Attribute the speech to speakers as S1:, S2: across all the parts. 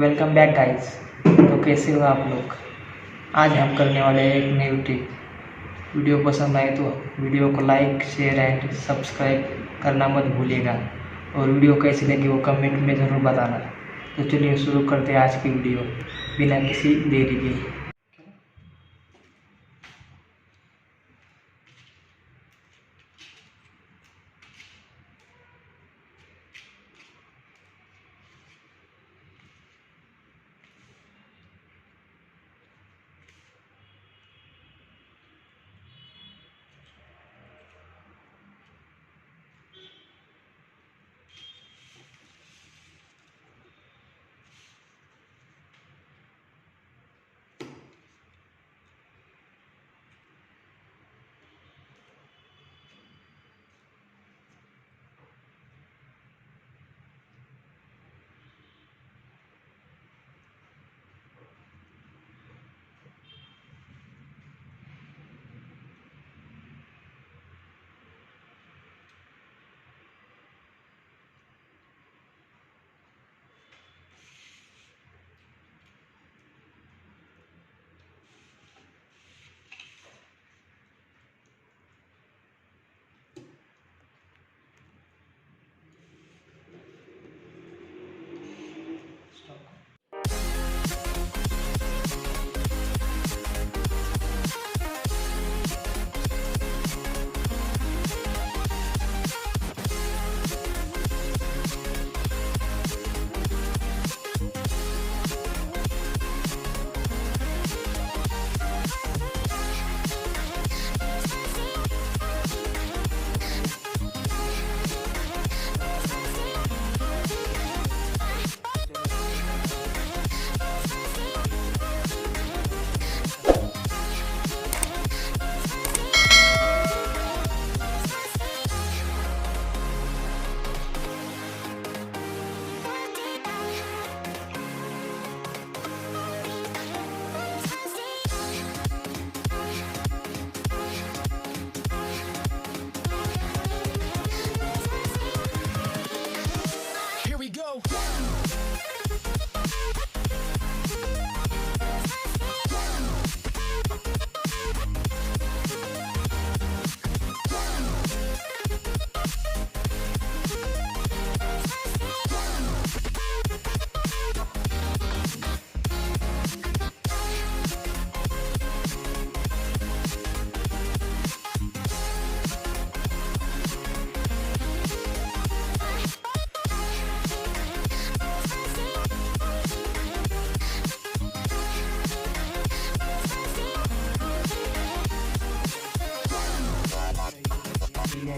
S1: Welcome back guys. तो कैसे हो आप लोग। आज हम करने वाले हैं एक न्यू टिप। वीडियो पसंद आए तो वीडियो को लाइक शेयर एंड सब्सक्राइब करना मत भूलिएगा और वीडियो कैसी लगी वो कमेंट में ज़रूर बताना। तो चलिए शुरू करते हैं आज की वीडियो बिना किसी देरी के।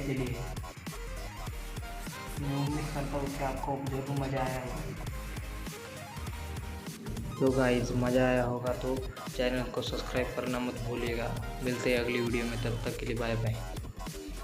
S1: चलिए मैं उम्मीद करता हूँ कि आपको जरूर मज़ा आया होगा। तो गाइस मज़ा आया होगा तो चैनल को सब्सक्राइब करना मत भूलिएगा। मिलते हैं अगली वीडियो में, तब तक के लिए बाय बाय।